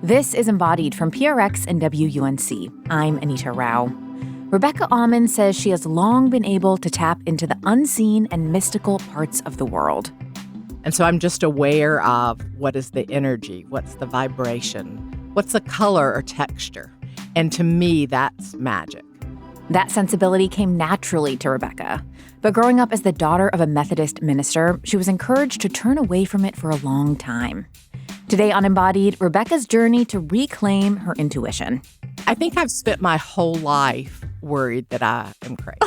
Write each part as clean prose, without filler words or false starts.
This is Embodied from PRX and WUNC. I'm Anita Rao. Rebecca Almond says she has long been able to tap into the unseen and mystical parts of the world. And so I'm just aware of what is the energy, what's the vibration, what's the color or texture. And to me, that's magic. That sensibility came naturally to Rebecca. But growing up as the daughter of a Methodist minister, she was encouraged to turn away from it for a long time. Today on Embodied, Rebecca's journey to reclaim her intuition. I think I've spent my whole life worried that I am crazy.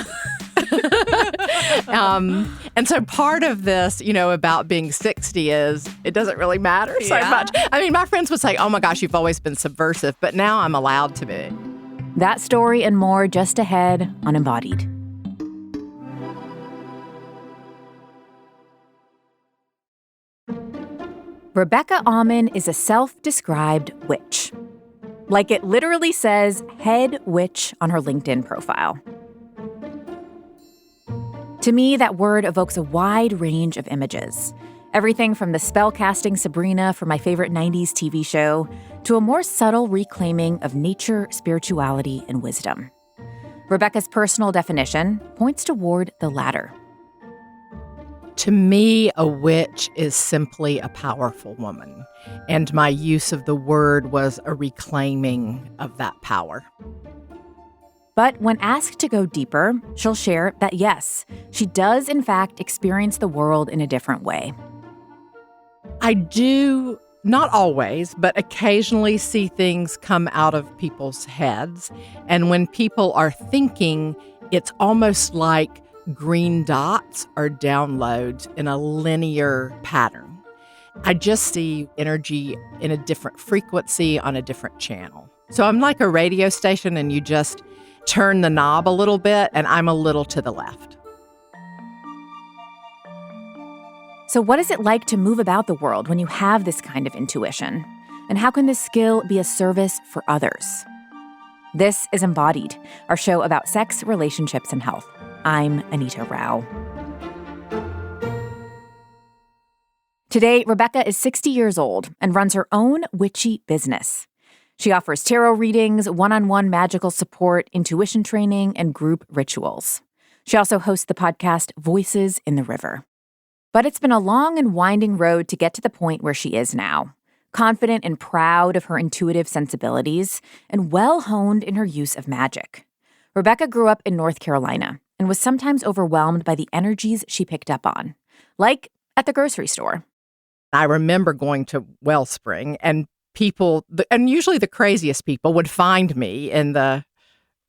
And so part of this, about being 60 is it doesn't really matter so much. I mean, my friends would say, oh my gosh, you've always been subversive, but now I'm allowed to be. That story and more just ahead on Embodied. Rebecca Almond is a self-described witch. Like it literally says head witch on her LinkedIn profile. To me, that word evokes a wide range of images. Everything from the spellcasting Sabrina from my favorite 90s TV show to a more subtle reclaiming of nature, spirituality, and wisdom. Rebecca's personal definition points toward the latter. To me, a witch is simply a powerful woman, and my use of the word was a reclaiming of that power. But when asked to go deeper, she'll share that yes, she does in fact experience the world in a different way. I do, not always, but occasionally see things come out of people's heads, and when people are thinking, it's almost like green dots are downloads in a linear pattern. I just see energy in a different frequency on a different channel. So I'm like a radio station and you just turn the knob a little bit and I'm a little to the left. So what is it like to move about the world when you have this kind of intuition? And how can this skill be a service for others? This is Embodied, our show about sex, relationships, and health. I'm Anita Rao. Today, Rebecca is 60 years old and runs her own witchy business. She offers tarot readings, one-on-one magical support, intuition training, and group rituals. She also hosts the podcast Voices in the River. But it's been a long and winding road to get to the point where she is now, confident and proud of her intuitive sensibilities and well-honed in her use of magic. Rebecca grew up in North Carolina and was sometimes overwhelmed by the energies she picked up on, like at the grocery store. I remember going to Wellspring and people, and usually the craziest people, would find me in the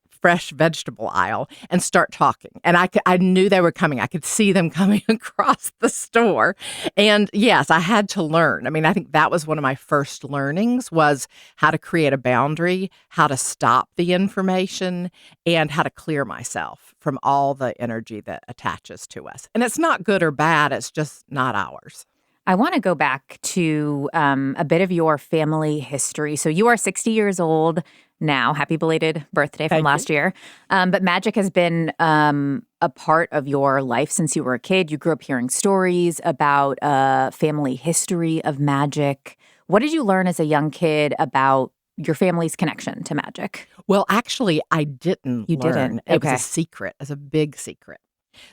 fresh vegetable aisle and start talking. And I knew they were coming. I could see them coming across the store. And yes, I had to learn. I mean, I think that was one of my first learnings was how to create a boundary, how to stop the information, and how to clear myself from all the energy that attaches to us. And it's not good or bad. It's just not ours. I want to go back to a bit of your family history. So you are 60 years old now. Happy belated birthday from last year. But magic has been a part of your life since you were a kid. You grew up hearing stories about a family history of magic. What did you learn as a young kid about your family's connection to magic? Well, actually, I didn't You learn. didn't? It Okay. was a secret. It was a big secret.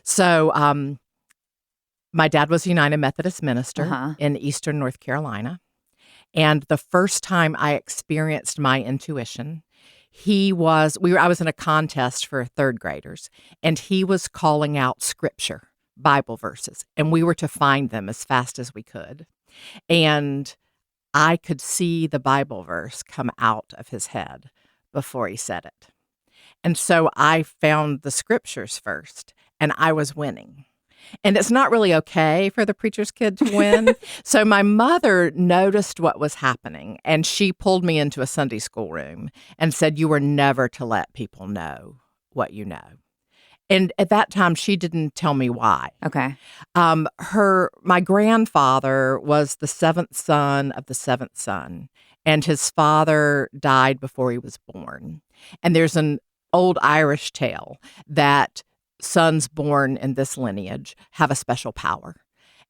So my dad was a United Methodist minister in Eastern North Carolina. And the first time I experienced my intuition, I was in a contest for third graders, and he was calling out scripture, Bible verses, and we were to find them as fast as we could. And I could see the Bible verse come out of his head before he said it. And so I found the scriptures first, and I was winning. And it's not really okay for the preacher's kid to win. So my mother noticed what was happening, and she pulled me into a Sunday school room and said, "You were never to let people know what you know." And at that time, she didn't tell me why. Okay. My grandfather was the seventh son of the seventh son, and his father died before he was born. And there's an old Irish tale that sons born in this lineage have a special power.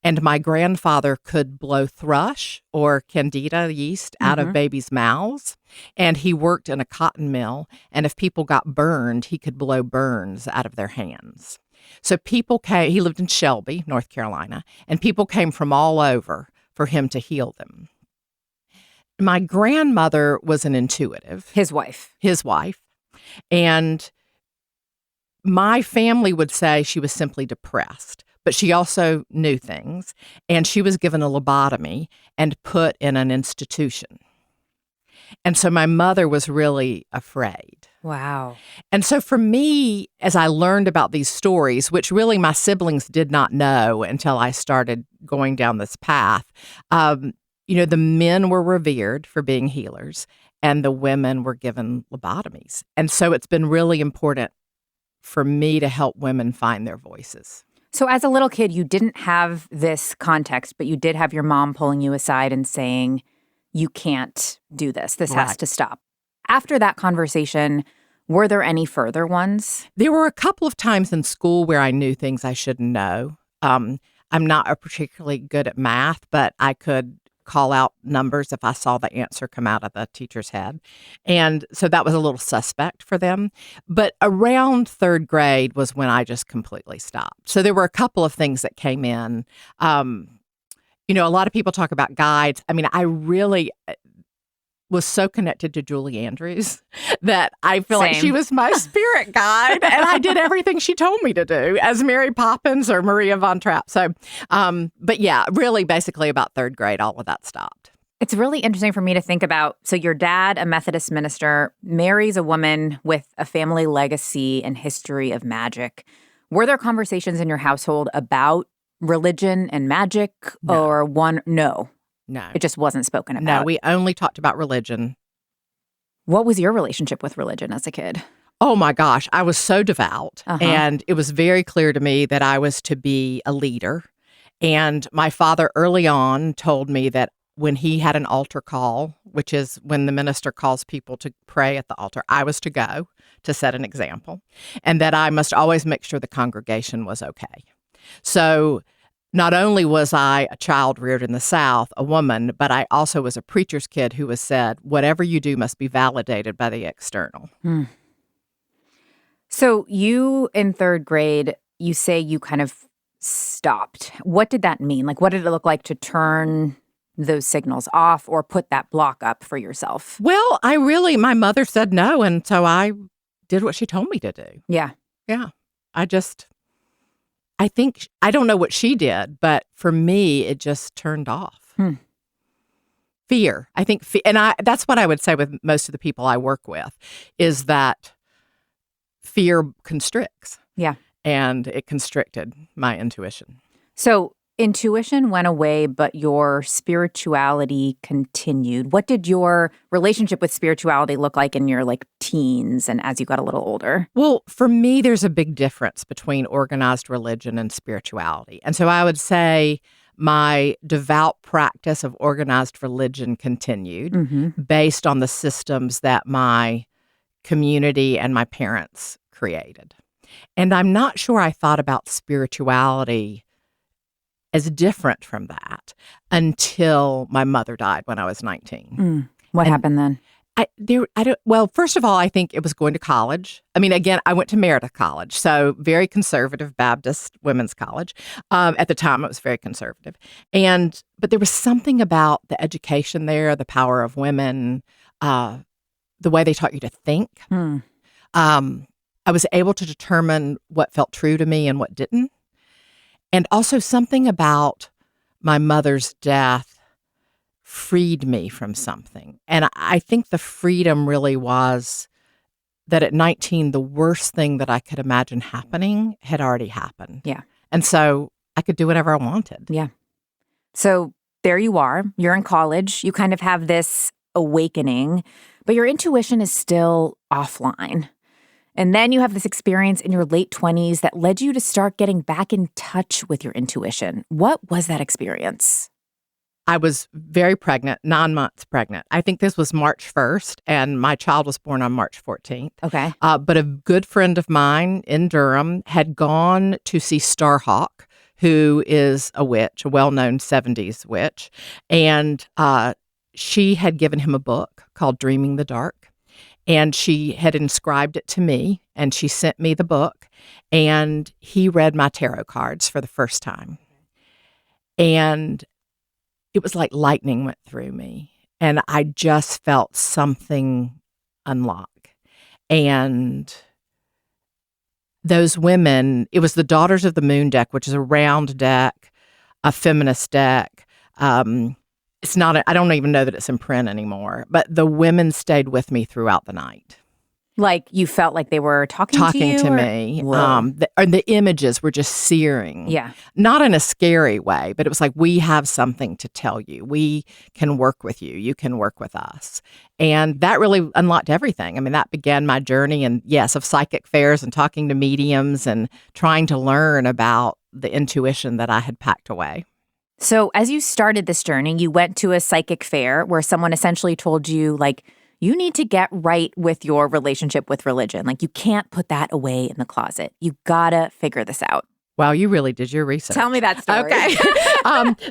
And my grandfather could blow thrush or candida yeast out of babies' mouths. And he worked in a cotton mill. And if people got burned, he could blow burns out of their hands. So people came, he lived in Shelby, North Carolina, and people came from all over for him to heal them. My grandmother was an intuitive. His wife. And my family would say she was simply depressed, but she also knew things. And she was given a lobotomy and put in an institution. And so my mother was really afraid. Wow. And so for me, as I learned about these stories, which really my siblings did not know until I started going down this path, the men were revered for being healers and the women were given lobotomies. And so it's been really important for me to help women find their voices. So as a little kid, you didn't have this context, but you did have your mom pulling you aside and saying, you can't do this. This has to stop. After that conversation, were there any further ones? There were a couple of times in school where I knew things I shouldn't know. I'm not particularly good at math, but I could call out numbers if I saw the answer come out of the teacher's head. And so that was a little suspect for them. But around third grade was when I just completely stopped. So there were a couple of things that came in. A lot of people talk about guides. I mean, I really was so connected to Julie Andrews that I feel like she was my spirit guide, and I did everything she told me to do as Mary Poppins or Maria von Trapp. So, but yeah, really basically about third grade, all of that stopped. It's really interesting for me to think about. So your dad, a Methodist minister, marries a woman with a family legacy and history of magic. Were there conversations in your household about religion and magic or one? No. No. It just wasn't spoken about. No, we only talked about religion. What was your relationship with religion as a kid? Oh my gosh, I was so devout. And it was very clear to me that I was to be a leader. And my father early on told me that when he had an altar call, which is when the minister calls people to pray at the altar, I was to go to set an example. And that I must always make sure the congregation was okay. So not only was I a child reared in the South, a woman, but I also was a preacher's kid who was said, whatever you do must be validated by the external. So you, in third grade, you say you kind of stopped. What did that mean? Like, what did it look like to turn those signals off or put that block up for yourself? Well, my mother said no, and so I did what she told me to do. Yeah. Yeah. I think, I don't know what she did, but for me, it just turned off. Fear. I think, that's what I would say with most of the people I work with, is that fear constricts. Yeah. And it constricted my intuition. So intuition went away, but your spirituality continued. What did your relationship with spirituality look like in your teens and as you got a little older? Well, for me, there's a big difference between organized religion and spirituality. And so I would say my devout practice of organized religion continued based on the systems that my community and my parents created. And I'm not sure I thought about spirituality as different from that until my mother died when I was 19. What happened then? Well, first of all, I think it was going to college. I mean, again, I went to Meredith College, so very conservative Baptist women's college. At the time, it was very conservative. But there was something about the education there, the power of women, the way they taught you to think. I was able to determine what felt true to me and what didn't. And also something about my mother's death freed me from something. And I think the freedom really was that at 19, the worst thing that I could imagine happening had already happened. Yeah. And so I could do whatever I wanted. Yeah. So there you are. You're in college. You kind of have this awakening, but your intuition is still offline. And then you have this experience in your late 20s that led you to start getting back in touch with your intuition. What was that experience? I was very pregnant, 9 months pregnant. I think this was March 1st, and my child was born on March 14th. Okay. But a good friend of mine in Durham had gone to see Starhawk, who is a witch, a well-known 70s witch. And she had given him a book called Dreaming the Dark. And she had inscribed it to me, and she sent me the book. And he read my tarot cards for the first time. And it was like lightning went through me. And I just felt something unlock. And those women, it was the Daughters of the Moon deck, which is a round deck, a feminist deck. It's not, I don't even know that it's in print anymore, but the women stayed with me throughout the night. Like you felt like they were talking to you? Talking to me. The images were just searing. Yeah. Not in a scary way, but it was like, we have something to tell you. We can work with you. You can work with us. And that really unlocked everything. I mean, that began my journey, and yes, of psychic fairs and talking to mediums and trying to learn about the intuition that I had packed away. So as you started this journey, you went to a psychic fair where someone essentially told you, like, you need to get right with your relationship with religion. Like, you can't put that away in the closet. You gotta figure this out. Wow, you really did your research. Tell me that story. Okay.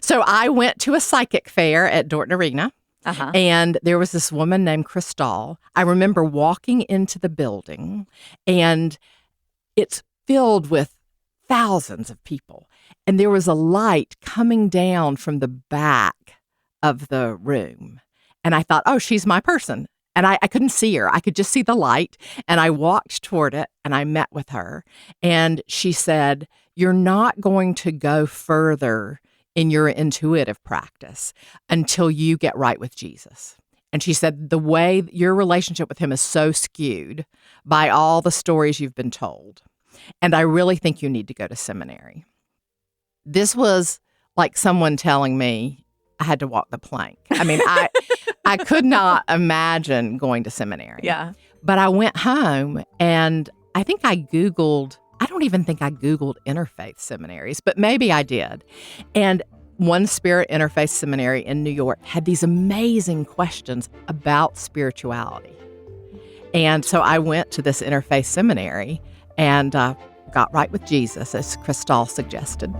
So I went to a psychic fair at Dorton Arena, and there was this woman named Crystal. I remember walking into the building, and it's filled with thousands of people. And there was a light coming down from the back of the room. And I thought, oh, she's my person. And I couldn't see her. I could just see the light. And I walked toward it and I met with her. And she said, you're not going to go further in your intuitive practice until you get right with Jesus. And she said, the way your relationship with him is so skewed by all the stories you've been told. And I really think you need to go to seminary. This was like someone telling me I had to walk the plank. I mean, I could not imagine going to seminary. Yeah. But I went home and I think I don't even think I Googled interfaith seminaries, but maybe I did. And One Spirit Interfaith Seminary in New York had these amazing questions about spirituality. And so I went to this interfaith seminary and got right with Jesus, as Crystal suggested.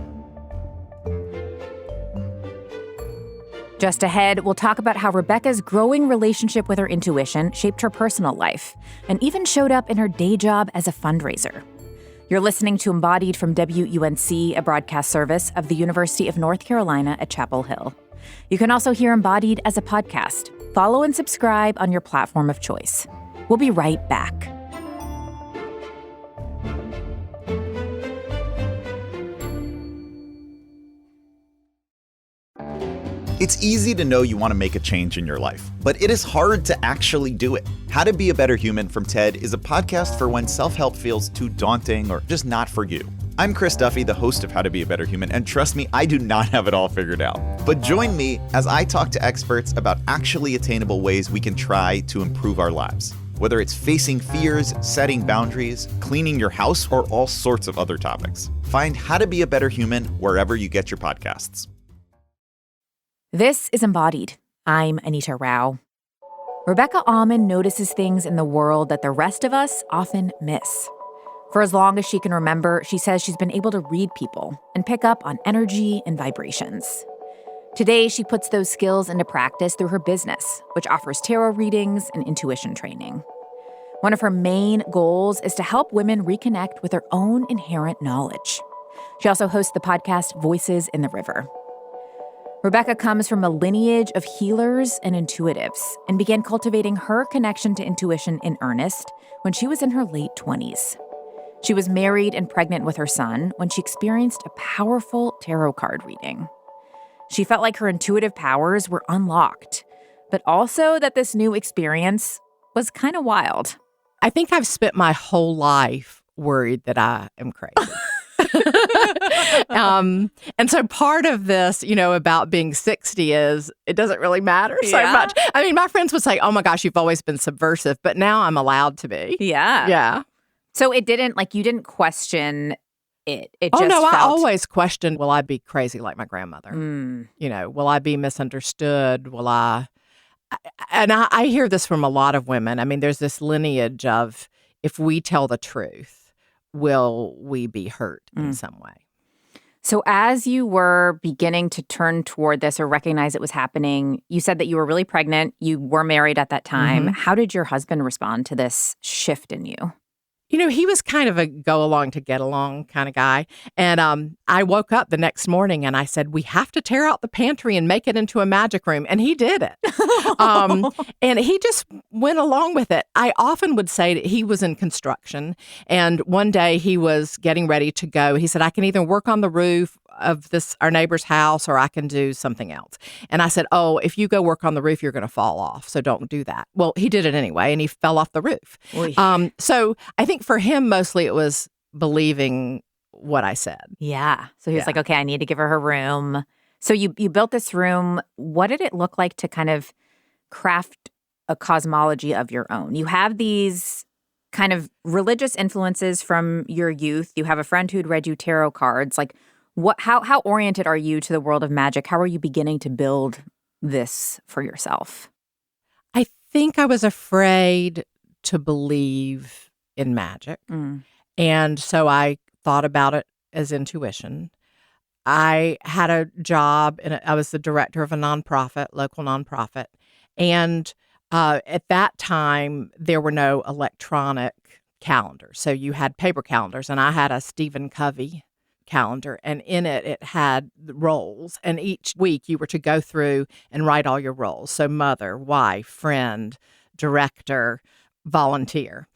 Just ahead, we'll talk about how Rebecca's growing relationship with her intuition shaped her personal life and even showed up in her day job as a fundraiser. You're listening to Embodied from WUNC, a broadcast service of the University of North Carolina at Chapel Hill. You can also hear Embodied as a podcast. Follow and subscribe on your platform of choice. We'll be right back. It's easy to know you want to make a change in your life, but it is hard to actually do it. How to Be a Better Human from TED is a podcast for when self-help feels too daunting or just not for you. I'm Chris Duffy, the host of How to Be a Better Human, and trust me, I do not have it all figured out. But join me as I talk to experts about actually attainable ways we can try to improve our lives. Whether it's facing fears, setting boundaries, cleaning your house, or all sorts of other topics. Find How to Be a Better Human wherever you get your podcasts. This is Embodied. I'm Anita Rao. Rebecca Almond notices things in the world that the rest of us often miss. For as long as she can remember, she says she's been able to read people and pick up on energy and vibrations. Today, she puts those skills into practice through her business, which offers tarot readings and intuition training. One of her main goals is to help women reconnect with their own inherent knowledge. She also hosts the podcast Voices in the River. Rebecca comes from a lineage of healers and intuitives and began cultivating her connection to intuition in earnest when she was in her late 20s. She was married and pregnant with her son when she experienced a powerful tarot card reading. She felt like her intuitive powers were unlocked, but also that this new experience was kind of wild. I think I've spent my whole life worried that I am crazy. And so part of this, about being 60 is it doesn't really matter so much. I mean, my friends would say, oh my gosh, you've always been subversive, but now I'm allowed to be. Yeah. Yeah. So it didn't, you didn't question it. It just I always questioned, will I be crazy like my grandmother? Will I be misunderstood? Will I? And I hear this from a lot of women. I mean, there's this lineage of if we tell the truth, will we be hurt in some way? So as you were beginning to turn toward this or recognize it was happening, you said that you were really pregnant. You were married at that time. Mm-hmm. How did your husband respond to this shift in you? He was kind of a go along to get along kind of guy. And I woke up the next morning and I said, we have to tear out the pantry and make it into a magic room. And he did it. And he just went along with it. I often would say that he was in construction. And one day he was getting ready to go. He said, I can either work on the roof of our neighbor's house or I can do something else. And I said, oh, if you go work on the roof, you're going to fall off. So don't do that. Well, he did it anyway, and he fell off the roof. So I think for him, mostly it was believing what I said. Yeah. So he was like, okay, I need to give her room. So you built this room. What did it look like to kind of craft a cosmology of your own? You have these kind of religious influences from your youth. You have a friend who'd read you tarot cards. Like, how oriented are you to the world of magic? How are you beginning to build this for yourself? I think I was afraid to believe in magic. And so I thought about it as intuition. I had a job, and I was the director of a local nonprofit. And at that time, there were no electronic calendars. So you had paper calendars, and I had a Stephen Covey calendar, and in it had the roles, and each week you were to go through and write all your roles. So mother, wife, friend, director, volunteer.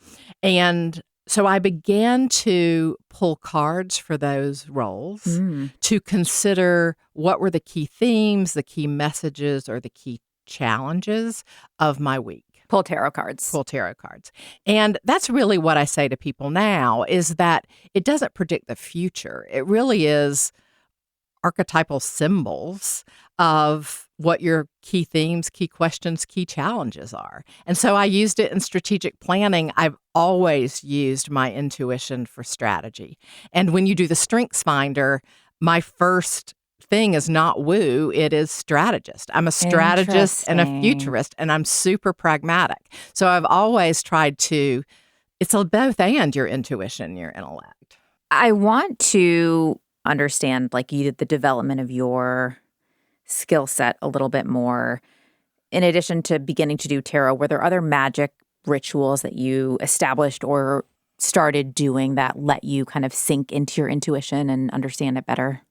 And so I began to pull cards for those roles to consider what were the key themes, the key messages, or the key challenges of my week. Pull tarot cards. And that's really what I say to people now, is that it doesn't predict the future. It really is archetypal symbols of what your key themes, key questions, key challenges are. And so I used it in strategic planning. I've always used my intuition for strategy. And when you do the Strengths Finder, my first thing is not woo, it is strategist. I'm a strategist and a futurist, and I'm super pragmatic. So I've always tried to, it's a both and your intuition, your intellect. I want to understand, like, the development of your skill set a little bit more. In addition to beginning to do tarot, were there other magic rituals that you established or started doing that let you kind of sink into your intuition and understand it better?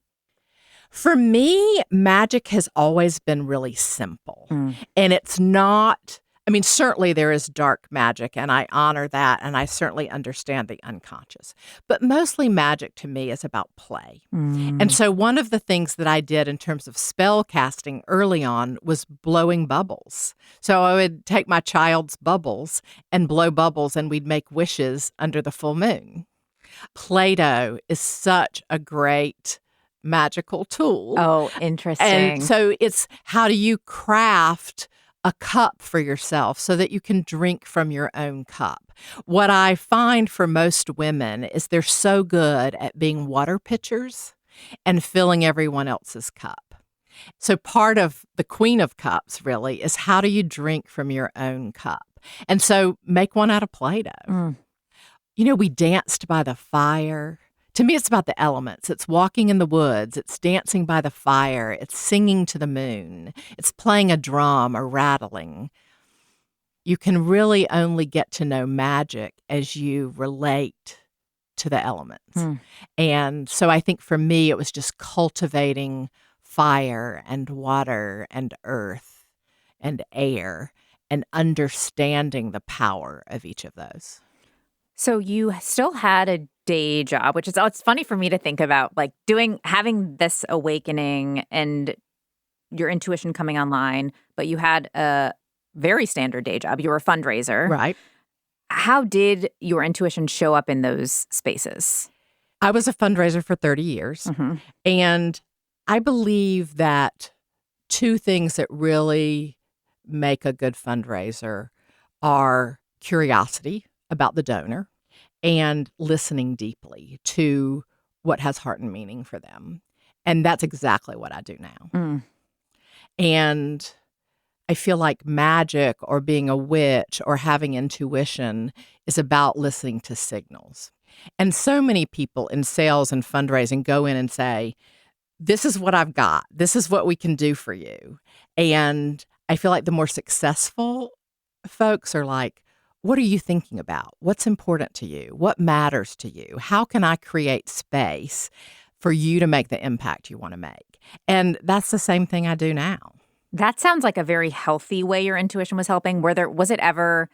For me, magic has always been really simple. And it's not, I mean, certainly there is dark magic, and I honor that, and I certainly understand the unconscious. But mostly magic to me is about play. And so one of the things that I did in terms of spell casting early on was blowing bubbles. So I would take my child's bubbles and blow bubbles, and we'd make wishes under the full moon. Play-Doh is such a great magical tool. Oh, interesting. And so it's, how do you craft a cup for yourself so that you can drink from your own cup? What I find for most women is they're so good at being water pitchers and filling everyone else's cup. So part of the Queen of Cups really is, how do you drink from your own cup? And so make one out of Play-Doh. We danced by the fire. To me, it's about the elements. It's walking in the woods. It's dancing by the fire. It's singing to the moon. It's playing a drum or rattling. You can really only get to know magic as you relate to the elements. And so I think for me, it was just cultivating fire and water and earth and air and understanding the power of each of those. So you still had a day job, which is, it's funny for me to think about, like, having this awakening and your intuition coming online, but you had a very standard day job. You were a fundraiser. Right. How did your intuition show up in those spaces? I was a fundraiser for 30 years. And I believe that two things that really make a good fundraiser are curiosity about the donor and listening deeply to what has heart and meaning for them. And that's exactly what I do now. And I feel like magic or being a witch or having intuition is about listening to signals. And so many people in sales and fundraising go in and say, this is what I've got. This is what we can do for you. And I feel like the more successful folks are like, what are you thinking about? What's important to you? What matters to you? How can I create space for you to make the impact you want to make? And that's the same thing I do now. That sounds like a very healthy way your intuition was helping. Was it ever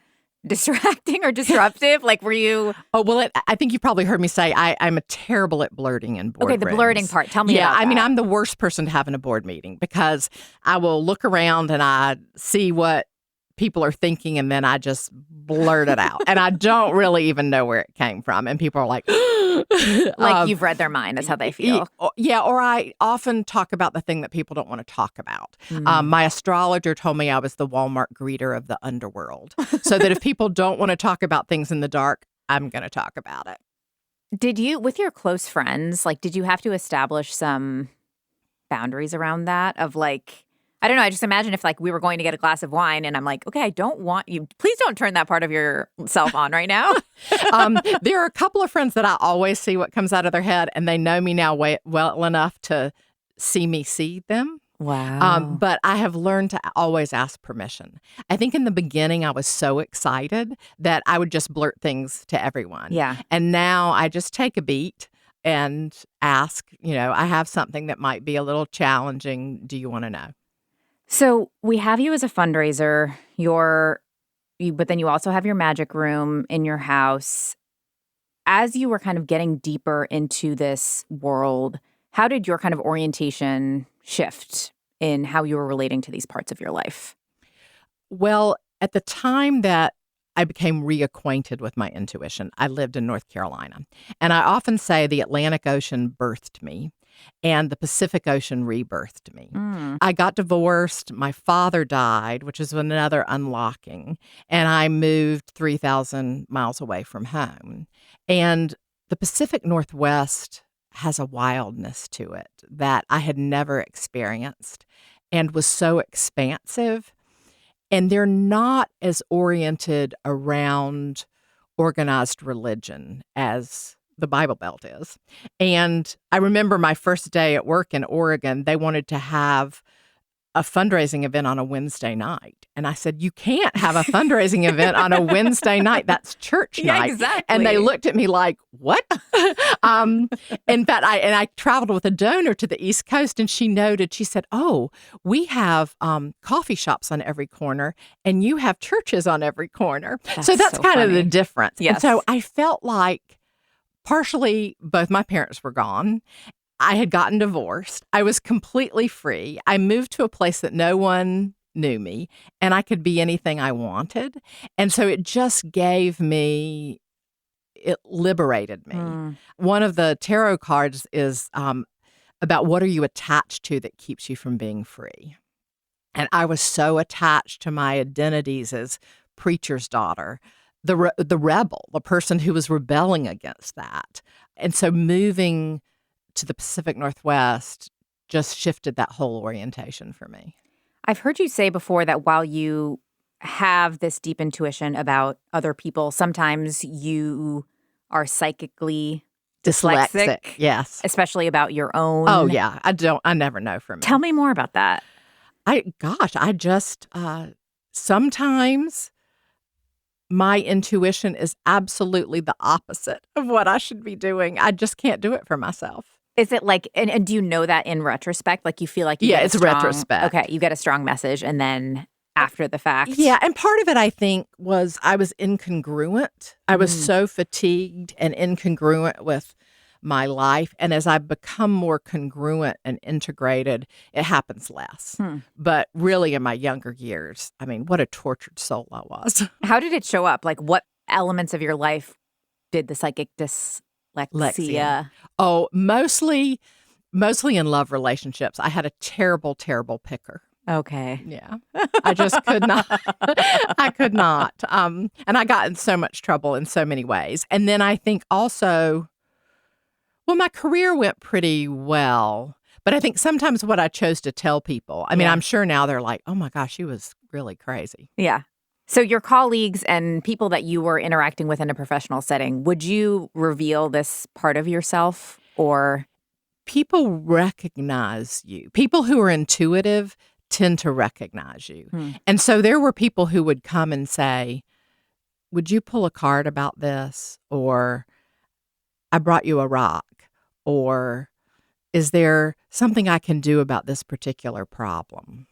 distracting or disruptive? Like, were you? Oh, well, I think you probably heard me say I'm terrible at blurting in boardrooms. Okay, the blurting part. Tell me about that. Yeah, I mean, I'm the worst person to have in a board meeting because I will look around and I see what people are thinking, and then I just blurt it out. And I don't really even know where it came from. And people are like, like you've read their mind is how they feel. Yeah, or I often talk about the thing that people don't want to talk about. My astrologer told me I was the Walmart greeter of the underworld. So that if people don't want to talk about things in the dark, I'm going to talk about it. Did you, with your close friends, like, did you have to establish some boundaries around that of like, I don't know. I just imagine if like we were going to get a glass of wine and I'm like, okay, I don't want you. Please don't turn that part of yourself on right now. There are a couple of friends that I always see what comes out of their head, and they know me now well enough to see me see them. Wow. But I have learned to always ask permission. I think in the beginning I was so excited that I would just blurt things to everyone. Yeah. And now I just take a beat and ask, I have something that might be a little challenging. Do you want to know? So we have you as a fundraiser, but then you also have your magic room in your house. As you were kind of getting deeper into this world, how did your kind of orientation shift in how you were relating to these parts of your life? Well, at the time that I became reacquainted with my intuition, I lived in North Carolina. And I often say the Atlantic Ocean birthed me and the Pacific Ocean rebirthed me. I got divorced. My father died, which is another unlocking. And I moved 3,000 miles away from home. And the Pacific Northwest has a wildness to it that I had never experienced and was so expansive. And they're not as oriented around organized religion as the Bible Belt is. And I remember my first day at work in Oregon, they wanted to have a fundraising event on a Wednesday night. And I said, you can't have a fundraising event on a Wednesday night. That's church night. Yeah, exactly. And they looked at me like, what? In fact, I traveled with a donor to the East Coast, and she said, oh, we have coffee shops on every corner and you have churches on every corner. So that's kind of the difference. Yes. And so I felt like partially both my parents were gone. I had gotten divorced. I was completely free. I moved to a place that no one knew me, and I could be anything I wanted. And so it just it liberated me. One of the tarot cards is about what are you attached to that keeps you from being free. And I was so attached to my identities as preacher's daughter, the rebel, the person who was rebelling against that. And so moving to the Pacific Northwest just shifted that whole orientation for me. I've heard you say before that while you have this deep intuition about other people, sometimes you are psychically dyslexic. Yes. Especially about your own. Oh, yeah. I never know for me. Tell me more about that. Sometimes my intuition is absolutely the opposite of what I should be doing. I just can't do it for myself. Is it like, and do you know that in retrospect? Like you feel like you get it's a strong, retrospect. Okay, you get a strong message and then after the fact. Yeah, and part of it I think was I was incongruent. I was so fatigued and incongruent with my life. And as I become more congruent and integrated, it happens less. But really in my younger years, I mean, what a tortured soul I was. How did it show up? Like what elements of your life did the psychic dyslexia? Oh, mostly in love relationships. I had a terrible, terrible picker. Okay. Yeah. I just could not. I could not. And I got in so much trouble in so many ways. And then I think also, well, my career went pretty well, But I think sometimes what I chose to tell people, I mean, I'm sure now they're like, oh my gosh, she was really crazy. Yeah. So your colleagues and people that you were interacting with in a professional setting, would you reveal this part of yourself or? People recognize you. People who are intuitive tend to recognize you. And so there were people who would come and say, would you pull a card about this? Or I brought you a rock. Or is there something I can do about this particular problem?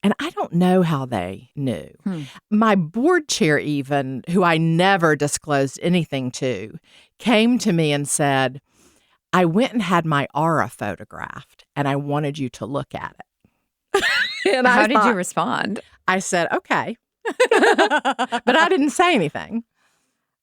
And I don't know how they knew. My board chair even, who I never disclosed anything to, came to me and said, I went and had my aura photographed and I wanted you to look at it. And how did you respond? I said, okay. But I didn't say anything.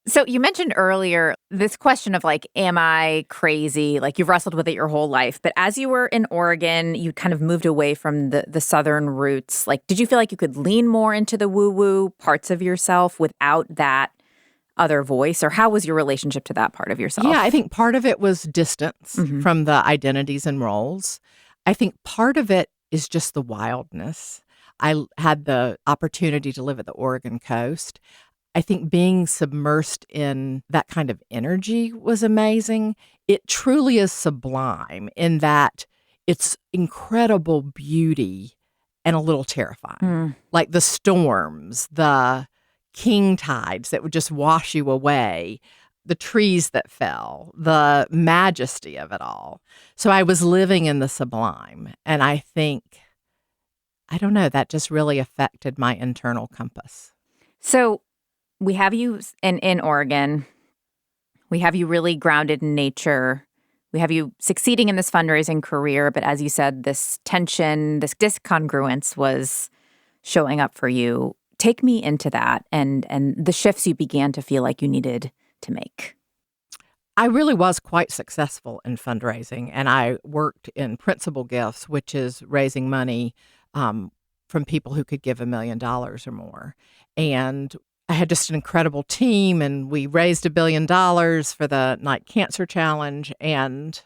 So you mentioned earlier this question of like, am I crazy? Like you've wrestled with it your whole life. But as you were in Oregon, you kind of moved away from the Southern roots. Like, did you feel like you could lean more into the woo-woo parts of yourself without that other voice? Or how was your relationship to that part of yourself? Yeah, I think part of it was distance from the identities and roles. I think part of it is just the wildness. I had the opportunity to live at the Oregon coast. I think being submersed in that kind of energy was amazing. It truly is sublime in that it's incredible beauty and a little terrifying. Like the storms, the king tides that would just wash you away, the trees that fell, the majesty of it all. So I was living in the sublime. And I think, I don't know, that just really affected my internal compass. So we have you in Oregon. We have you really grounded in nature. We have you succeeding in this fundraising career. But as you said, this tension, this discongruence was showing up for you. Take me into that and the shifts you began to feel like you needed to make. I really was quite successful in fundraising, and I worked in Principal Gifts, which is raising money from people who could give $1 million or more. And I had just an incredible team, and we raised $1 billion for the Night Cancer Challenge, and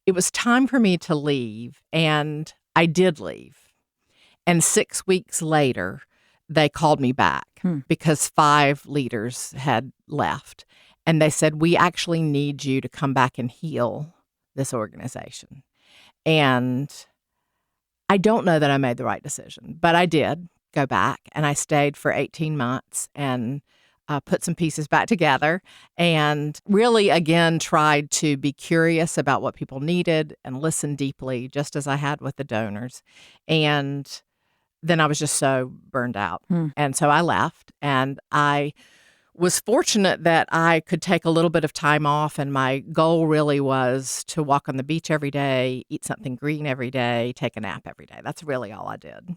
it was time for me to leave, and I did leave. And 6 weeks later, they called me back because 5 leaders had left. And they said, we actually need you to come back and heal this organization. And I don't know that I made the right decision, but I did go back. And I stayed for 18 months and put some pieces back together and really, again, tried to be curious about what people needed and listen deeply, just as I had with the donors. And then I was just so burned out. And so I left, and I was fortunate that I could take a little bit of time off, and my goal really was to walk on the beach every day, eat something green every day, take a nap every day. That's really all I did.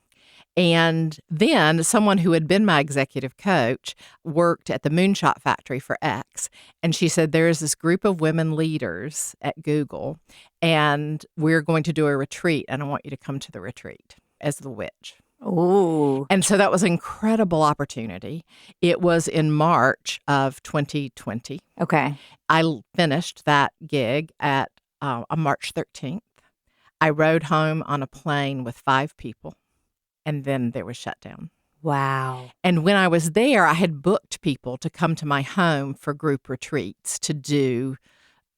And then someone who had been my executive coach worked at the Moonshot Factory for X, and she said, there is this group of women leaders at Google, and we're going to do a retreat, and I want you to come to the retreat as the witch. Ooh. And so that was an incredible opportunity. It was in March of 2020. Okay. I finished that gig at on March 13th. I rode home on a plane with 5 people, and then there was shutdown. Wow. And when I was there, I had booked people to come to my home for group retreats to do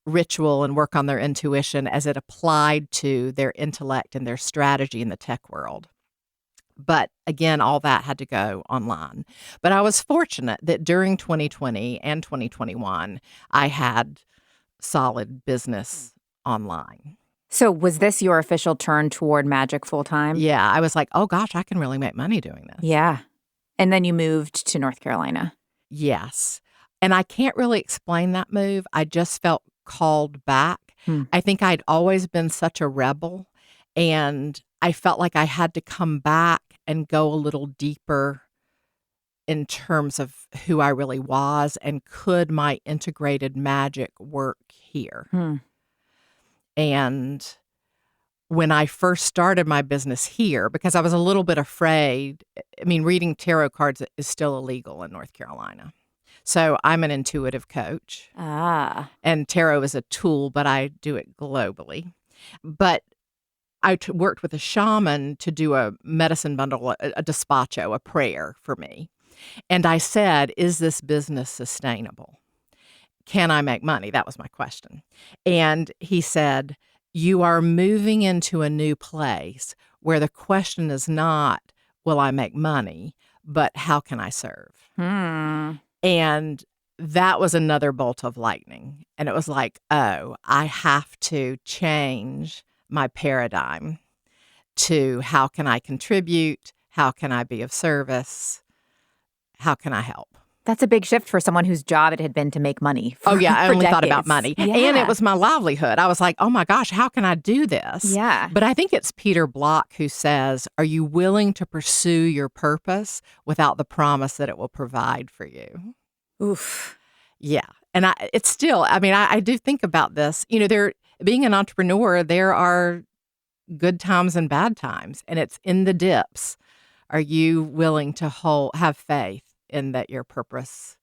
ritual and work on their intuition as it applied to their intellect and their strategy in the tech world. But again, all that had to go online. But I was fortunate that during 2020 and 2021, I had solid business online. So was this your official turn toward magic full time? Yeah, I was like, oh gosh, I can really make money doing this. Yeah. And then you moved to North Carolina. Yes. And I can't really explain that move. I just felt called back. I think I'd always been such a rebel, and I felt like I had to come back and go a little deeper in terms of who I really was, and could my integrated magic work here? And when I first started my business here, because I was a little bit afraid, I mean, reading tarot cards is still illegal in North Carolina. So I'm an intuitive coach. Ah. And tarot is a tool, but I do it globally. But I worked with a shaman to do a medicine bundle, a despacho, a prayer for me. And I said, is this business sustainable? Can I make money? That was my question. And he said, you are moving into a new place where the question is not, will I make money, but how can I serve? And that was another bolt of lightning. And it was like, oh, I have to change my paradigm to how can I contribute? How can I be of service? How can I help? That's a big shift for someone whose job it had been to make money. I only decades. Thought about money. Yeah. And it was my livelihood. I was like, oh my gosh, how can I do this? Yeah. But I think it's Peter Block who says, are you willing to pursue your purpose without the promise that it will provide for you? Oof. Yeah. And it's still, I do think about this. Being an entrepreneur, there are good times and bad times, and it's in the dips. Are you willing to have faith in that your purpose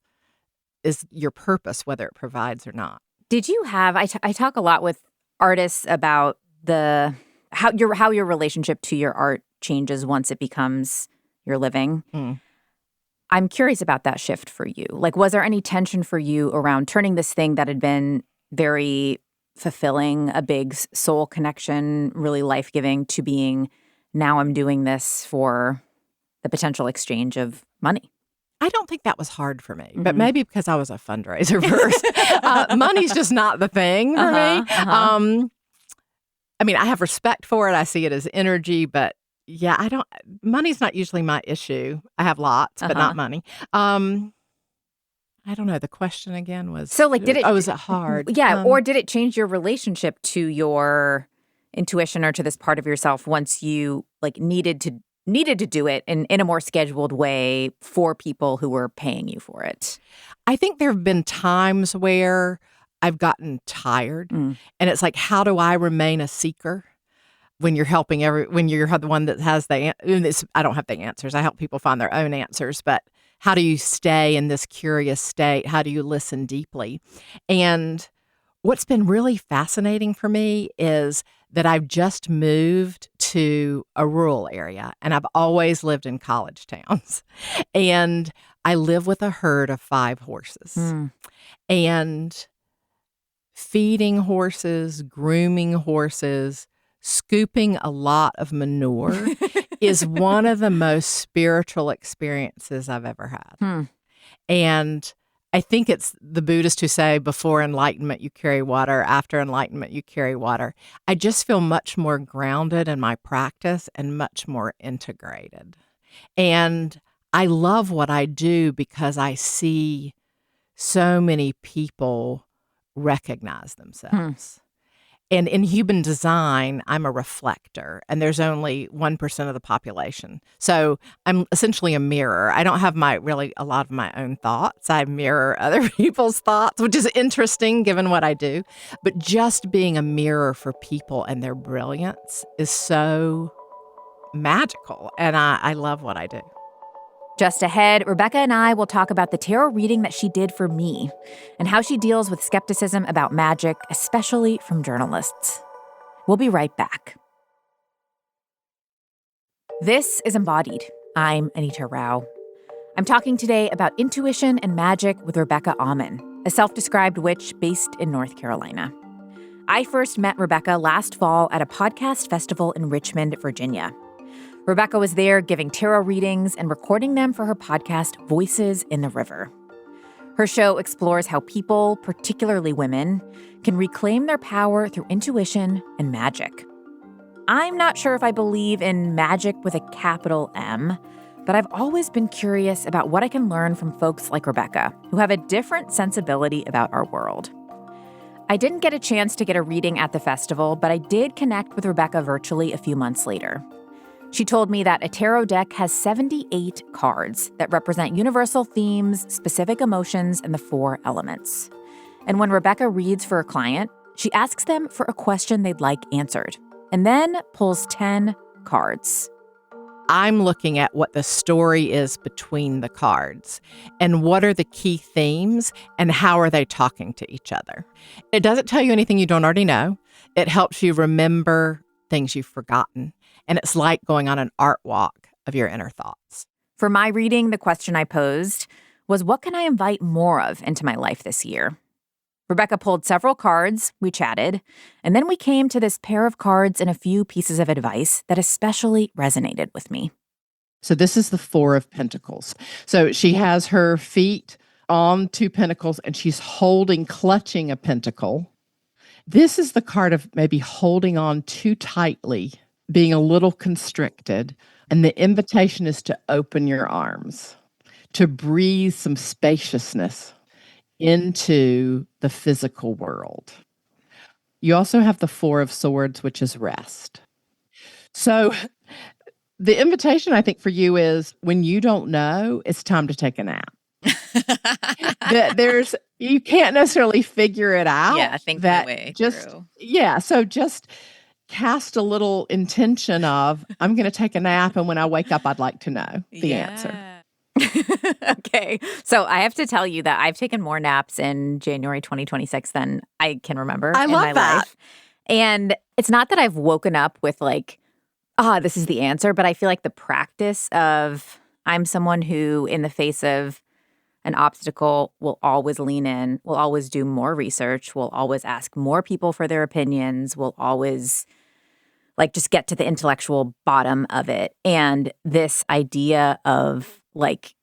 is your purpose, whether it provides or not? Did you have, I talk a lot with artists about how your relationship to your art changes once it becomes your living. I'm curious about that shift for you. Like, was there any tension for you around turning this thing that had been very fulfilling, a big soul connection, really life-giving, to being, now I'm doing this for the potential exchange of money? I don't think that was hard for me, but maybe because I was a fundraiser first. Money's just not the thing for me. I have respect for it. I see it as energy, but yeah, money's not usually my issue. I have lots, but not money. I don't know. The question again was, so like, was it hard? Yeah. Or did it change your relationship to your intuition or to this part of yourself once you needed to do it in a more scheduled way for people who were paying you for it? I think there have been times where I've gotten tired, and it's like, how do I remain a seeker when you're helping when you're the one that has I don't have the answers. I help people find their own answers, but how do you stay in this curious state? How do you listen deeply? And what's been really fascinating for me is that I've just moved to a rural area, and I've always lived in college towns. And I live with a herd of 5 horses. And feeding horses, grooming horses, scooping a lot of manure is one of the most spiritual experiences I've ever had. And I think it's the Buddhists who say before enlightenment, you carry water. After enlightenment, you carry water. I just feel much more grounded in my practice and much more integrated. And I love what I do because I see so many people recognize themselves. And in human design, I'm a reflector, and there's only 1% of the population. So I'm essentially a mirror. I don't have a lot of my own thoughts. I mirror other people's thoughts, which is interesting given what I do. But just being a mirror for people and their brilliance is so magical, and I love what I do. Just ahead, Rebecca and I will talk about the tarot reading that she did for me and how she deals with skepticism about magic, especially from journalists. We'll be right back. This is Embodied. I'm Anita Rao. I'm talking today about intuition and magic with Rebecca Amen, a self-described witch based in North Carolina. I first met Rebecca last fall at a podcast festival in Richmond, Virginia. Rebecca was there giving tarot readings and recording them for her podcast, Voices in the River. Her show explores how people, particularly women, can reclaim their power through intuition and magic. I'm not sure if I believe in magic with a capital M, but I've always been curious about what I can learn from folks like Rebecca, who have a different sensibility about our world. I didn't get a chance to get a reading at the festival, but I did connect with Rebecca virtually a few months later. She told me that a tarot deck has 78 cards that represent universal themes, specific emotions, and the 4 elements. And when Rebecca reads for a client, she asks them for a question they'd like answered, and then pulls 10 cards. I'm looking at what the story is between the cards and what are the key themes and how are they talking to each other. It doesn't tell you anything you don't already know. It helps you remember things you've forgotten. And it's like going on an art walk of your inner thoughts. For my reading, the question I posed was, what can I invite more of into my life this year? Rebecca pulled several cards, we chatted, and then we came to this pair of cards and a few pieces of advice that especially resonated with me. So this is the Four of Pentacles. So she has her feet on two pentacles and she's clutching a pentacle. This is the card of maybe holding on too tightly, being a little constricted. And the invitation is to open your arms, to breathe some spaciousness into the physical world. You also have the Four of Swords, which is rest. So the invitation, I think, for you is when you don't know, it's time to take a nap. You can't necessarily figure it out. Yeah, I think that way through. Yeah, so just cast a little intention of, I'm going to take a nap, and when I wake up, I'd like to know the answer. Okay, so I have to tell you that I've taken more naps in January 2026 than I can remember in my life. And it's not that I've woken up with like, this is the answer, but I feel like the practice of, I'm someone who, in the face of an obstacle, will always lean in, will always do more research, will always ask more people for their opinions, will always like just get to the intellectual bottom of it. And this idea of like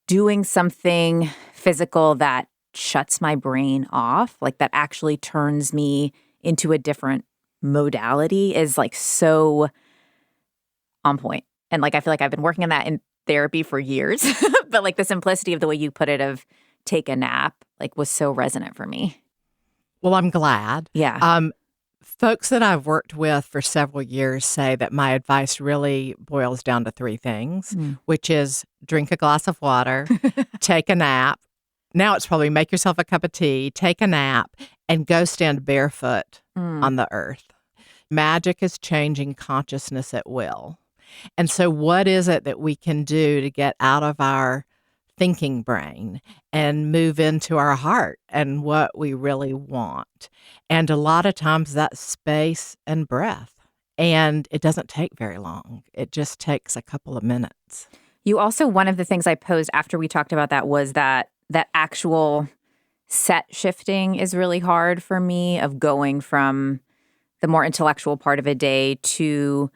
doing something physical that shuts my brain off, like that actually turns me into a different modality, is like so on point. And like I feel like I've been working on that in therapy for years, but like the simplicity of the way you put it of take a nap like was so resonant for me. Well, I'm glad. Yeah. Folks that I've worked with for several years say that my advice really boils down to three things, which is drink a glass of water, take a nap. Now it's probably make yourself a cup of tea, take a nap, and go stand barefoot on the earth. Magic is changing consciousness at will. And so what is it that we can do to get out of our thinking brain and move into our heart and what we really want? And a lot of times that's space and breath. And it doesn't take very long. It just takes a couple of minutes. You also, one of the things I posed after we talked about that was that actual set shifting is really hard for me, of going from the more intellectual part of a day to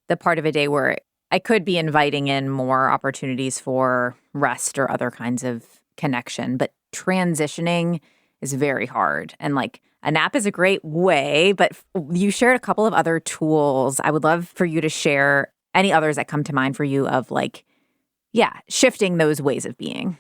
the part of a day where I could be inviting in more opportunities for rest or other kinds of connection. But transitioning is very hard. And like a nap is a great way, but you shared a couple of other tools. I would love for you to share any others that come to mind for you of like, shifting those ways of being.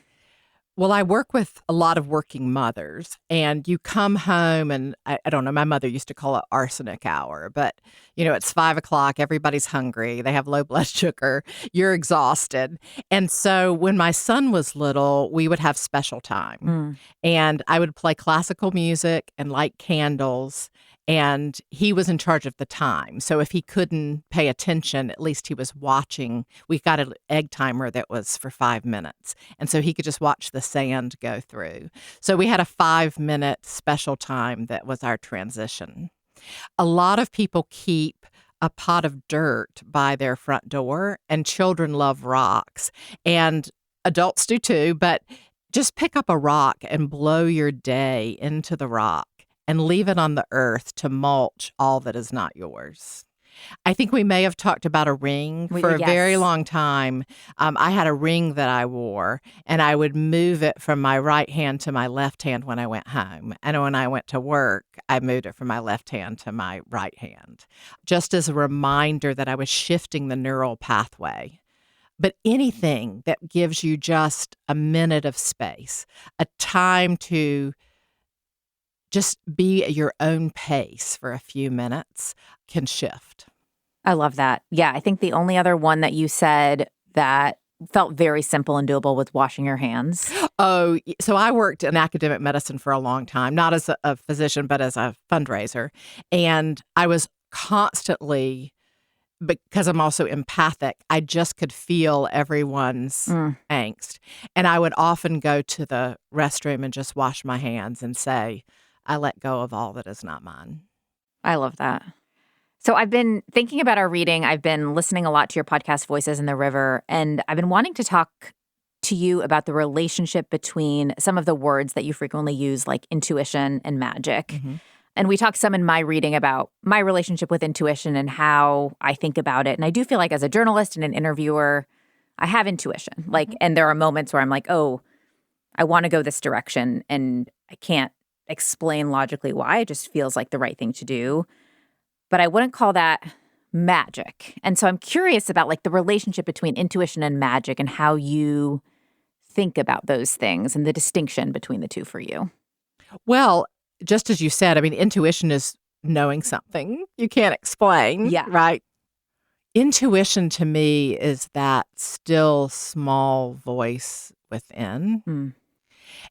Well, I work with a lot of working mothers, and you come home and I don't know, my mother used to call it arsenic hour, but it's 5:00, everybody's hungry, they have low blood sugar, you're exhausted. And so when my son was little, we would have special time and I would play classical music and light candles. And he was in charge of the time. So if he couldn't pay attention, at least he was watching. We got an egg timer that was for 5 minutes. And so he could just watch the sand go through. So we had a 5-minute special time that was our transition. A lot of people keep a pot of dirt by their front door, and children love rocks. And adults do too, but just pick up a rock and blow your day into the rock and leave it on the earth to mulch all that is not yours. I think we may have talked about a ring for a very long time. I had a ring that I wore, and I would move it from my right hand to my left hand when I went home. And when I went to work, I moved it from my left hand to my right hand, just as a reminder that I was shifting the neural pathway. But anything that gives you just a minute of space, a time to just be at your own pace for a few minets, can shift. I love that. Yeah, I think the only other one that you said that felt very simple and doable was washing your hands. Oh, so I worked in academic medicine for a long time, not as a physician, but as a fundraiser. And I was constantly, because I'm also empathic, I just could feel everyone's angst. And I would often go to the restroom and just wash my hands and say, I let go of all that is not mine. I love that. So I've been thinking about our reading. I've been listening a lot to your podcast, Voices in the River, and I've been wanting to talk to you about the relationship between some of the words that you frequently use, like intuition and magic. Mm-hmm. And we talked some in my reading about my relationship with intuition and how I think about it. And I do feel like as a journalist and an interviewer, I have intuition. Like, and there are moments where I'm like, oh, I want to go this direction and I can't explain logically why. It just feels like the right thing to do. But I wouldn't call that magic. And so I'm curious about like the relationship between intuition and magic and how you think about those things and the distinction between the two for you. Well, just as you said, I mean, intuition is knowing something you can't explain, right? Intuition to me is that still small voice within. Mm.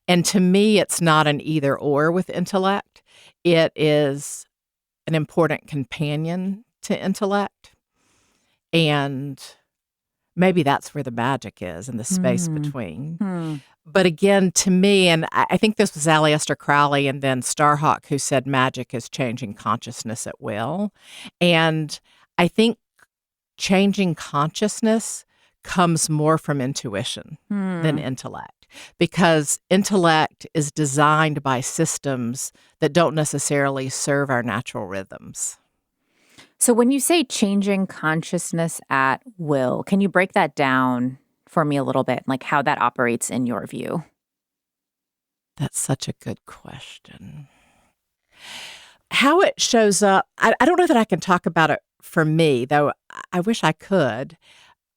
And to me, it's not an either or with intellect. It is an important companion to intellect. And maybe that's where the magic is, in the space between. But again, to me, and I think this was Aleister Crowley and then Starhawk who said magic is changing consciousness at will. And I think changing consciousness comes more from intuition than intellect, because intellect is designed by systems that don't necessarily serve our natural rhythms. So when you say changing consciousness at will, can you break that down for me a little bit, like how that operates in your view? That's such a good question. How it shows up, I don't know that I can talk about it for me, though I wish I could.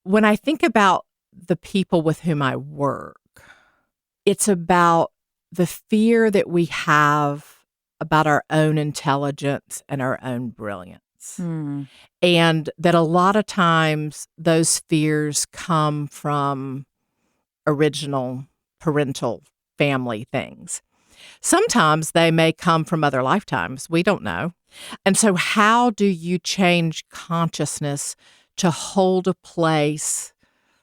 When I think about the people with whom I work, it's about the fear that we have about our own intelligence and our own brilliance. And that a lot of times those fears come from original parental family things. Sometimes they may come from other lifetimes. We don't know. And so how do you change consciousness to hold a place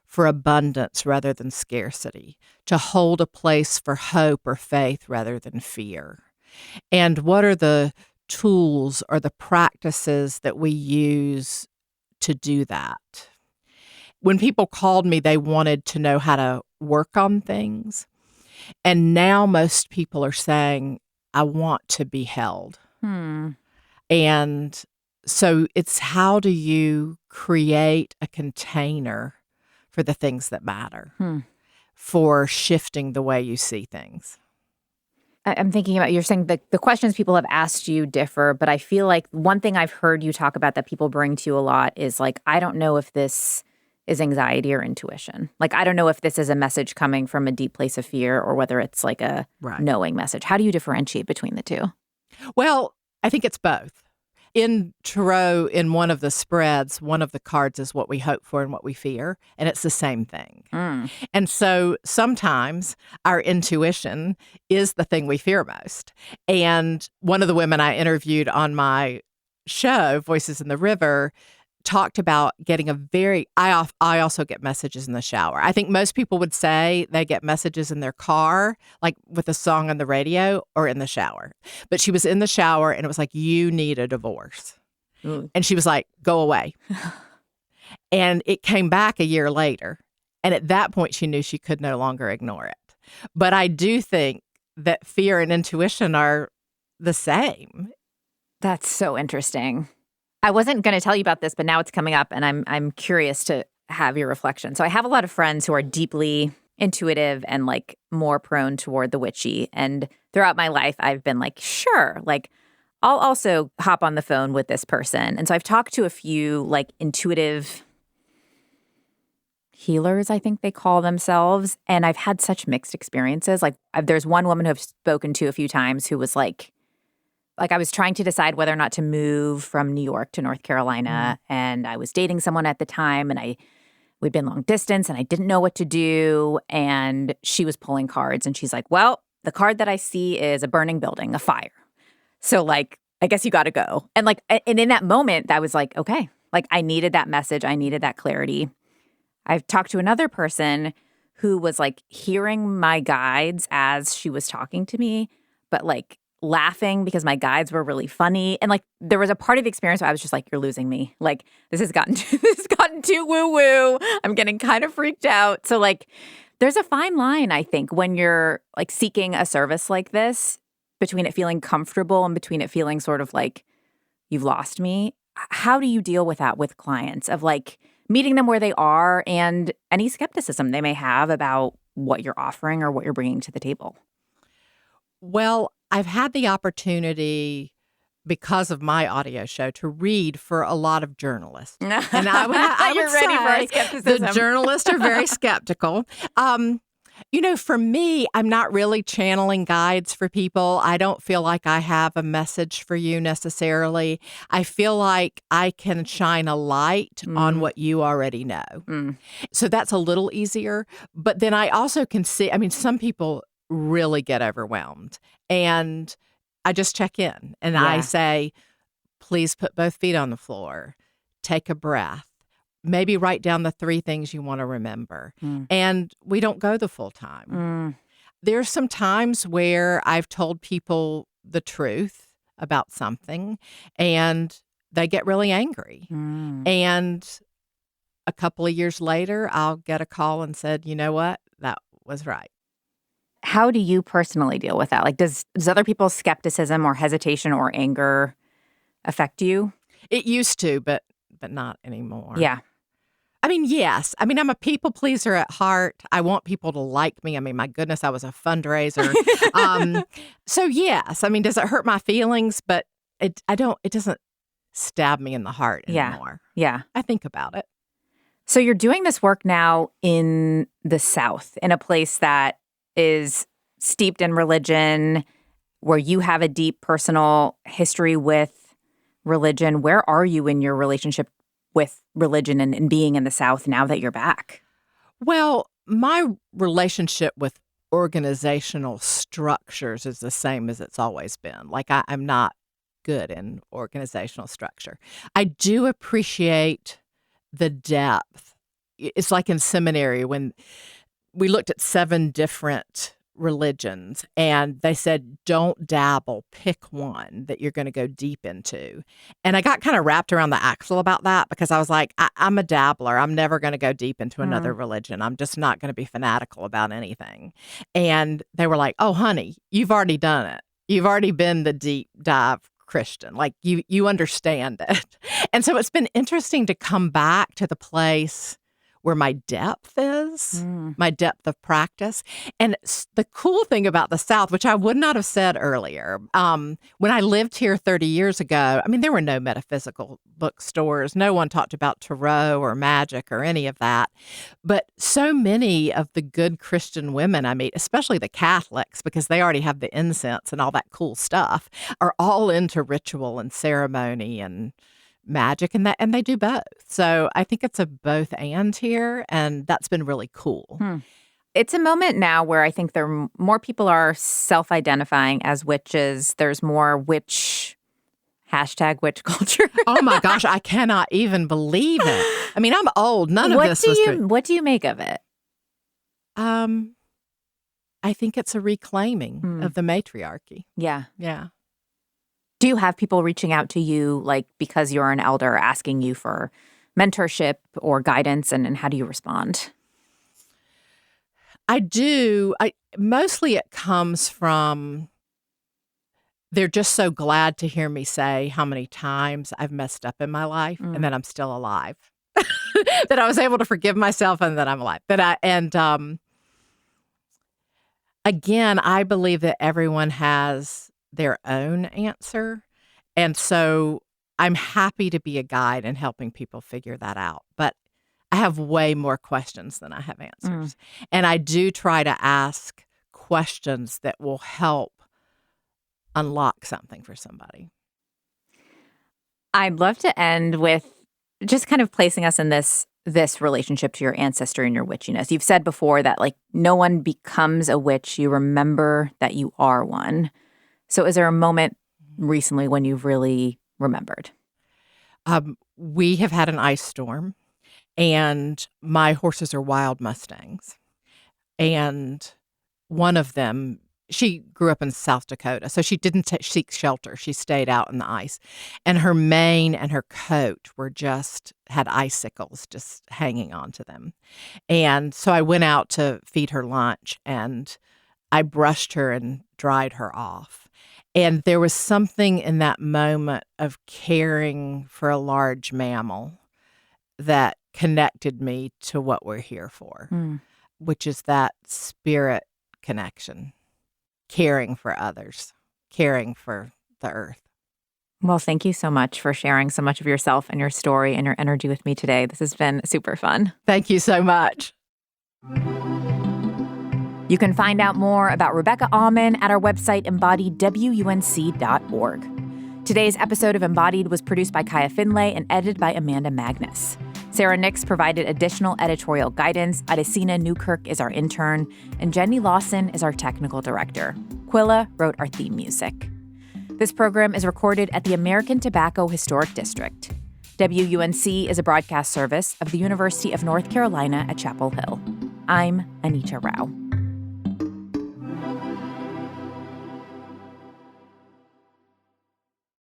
for abundance rather than scarcity, to hold a place for hope or faith rather than fear? And what are the tools or the practices that we use to do that? When people called me, they wanted to know how to work on things. And now most people are saying, I want to be held. And so it's how do you create a container for the things that matter, for shifting the way you see things? I'm thinking about, you're saying the questions people have asked you differ, but I feel like one thing I've heard you talk about that people bring to you a lot is like, I don't know if this is anxiety or intuition. Like, I don't know if this is a message coming from a deep place of fear or whether it's like a knowing message. How do you differentiate between the two? Well, I think it's both. In Tarot, in one of the spreads, one of the cards is what we hope for and what we fear, and it's the same thing. And so sometimes our intuition is the thing we fear most. And one of the women I interviewed on my show, Voices in the River, talked about getting I also get messages in the shower. I think most people would say they get messages in their car, like with a song on the radio, or in the shower. But she was in the shower and it was like, you need a divorce. And she was like, go away. And it came back a year later. And at that point, she knew she could no longer ignore it. But I do think that fear and intuition are the same. That's so interesting. I wasn't going to tell you about this, but now it's coming up, and I'm curious to have your reflection. So I have a lot of friends who are deeply intuitive and like more prone toward the witchy. And throughout my life, I've been like, sure, like I'll also hop on the phone with this person. And so I've talked to a few like intuitive healers, I think they call themselves. And I've had such mixed experiences. Like there's one woman who I've spoken to a few times who was like I was trying to decide whether or not to move from New York to North Carolina. And I was dating someone at the time, and we'd been long distance, and I didn't know what to do. And she was pulling cards, and she's like, well, the card that I see is a burning building, a fire. So like, I guess you got to go. And like, and in that moment, I was like, okay, like I needed that message. I needed that clarity. I've talked to another person who was like hearing my guides as she was talking to me, but like laughing because my guides were really funny. And like there was a part of the experience where I was just like, you're losing me. Like this has gotten too woo-woo. I'm getting kind of freaked out. So like there's a fine line, I think, when you're like seeking a service like this between it feeling comfortable and between it feeling sort of like you've lost me. How do you deal with that with clients of like meeting them where they are and any skepticism they may have about what you're offering or what you're bringing to the table? Well, I've had the opportunity because of my audio show to read for a lot of journalists. And I would You're ready for our skepticism. The journalists are very skeptical. For me, I'm not really channeling guides for people. I don't feel like I have a message for you necessarily. I feel like I can shine a light on what you already know. So that's a little easier. But then I also can see, some people really get overwhelmed. And I just check in and I say, please put both feet on the floor, take a breath, maybe write down the 3 things you want to remember. And we don't go the full time. There's some times where I've told people the truth about something and they get really angry. And a couple of years later, I'll get a call and said, you know what, that was right. How do you personally deal with that? Like, does other people's skepticism or hesitation or anger affect you? It used to, but not anymore. Yeah. Yes. I'm a people pleaser at heart. I want people to like me. My goodness, I was a fundraiser. So yes. Does it hurt my feelings? But it doesn't stab me in the heart anymore. Yeah. I think about it. So you're doing this work now in the South, in a place that is steeped in religion, where you have a deep personal history with religion. Where are you in your relationship with religion and being in the South now that you're back? Well, my relationship with organizational structures is the same as it's always been. Like I'm not good in organizational structure. I do appreciate the depth. It's like in seminary when we looked at 7 different religions and they said, don't dabble, pick one that you're going to go deep into. And I got kind of wrapped around the axle about that because I was like, I'm a dabbler. I'm never going to go deep into another religion. I'm just not going to be fanatical about anything. And they were like, oh, honey, you've already done it. You've already been the deep dive Christian. Like you understand it. And so it's been interesting to come back to the place where my depth is, my depth of practice. And the cool thing about the South, which I would not have said earlier, when I lived here 30 years ago, there were no metaphysical bookstores. No one talked about tarot or magic or any of that. But so many of the good Christian women I meet, especially the Catholics, because they already have the incense and all that cool stuff, are all into ritual and ceremony and magic and they do both. So I think it's a both and here, and that's been really cool. It's a moment now where I think more people are self-identifying as witches. There's more witch culture. Oh my gosh, I cannot even believe it. I'm old. None of this was true. What do you make of it? I think it's a reclaiming of the matriarchy. Yeah. Yeah. Do you have people reaching out to you, like, because you're an elder, asking you for mentorship or guidance, and how do you respond? I do. Mostly it comes from they're just so glad to hear me say how many times I've messed up in my life and that I'm still alive, that I was able to forgive myself and that I'm alive. Again, I believe that everyone has their own answer. And so I'm happy to be a guide in helping people figure that out. But I have way more questions than I have answers. And I do try to ask questions that will help unlock something for somebody. I'd love to end with just kind of placing us in this relationship to your ancestry and your witchiness. You've said before that, like, no one becomes a witch. You remember that you are one. So is there a moment recently when you've really remembered? We have had an ice storm, and my horses are wild Mustangs. And one of them She grew up in South Dakota, so she didn't seek shelter. She stayed out in the ice. And her mane and her coat had icicles just hanging onto them. And so I went out to feed her lunch, and I brushed her and dried her off. And there was something in that moment of caring for a large mammal that connected me to what we're here for, which is that spirit connection. Caring for others, caring for the earth. Well, thank you so much for sharing so much of yourself and your story and your energy with me today. This has been super fun. Thank you so much. You can find out more about Rebecca Aumann at our website, embodiedwunc.org. Today's episode of Embodied was produced by Kaya Finlay and edited by Amanda Magnus. Sarah Nix provided additional editorial guidance. Adesina Newkirk is our intern, and Jenny Lawson is our technical director. Quilla wrote our theme music. This program is recorded at the American Tobacco Historic District. WUNC is a broadcast service of the University of North Carolina at Chapel Hill. I'm Anita Rao.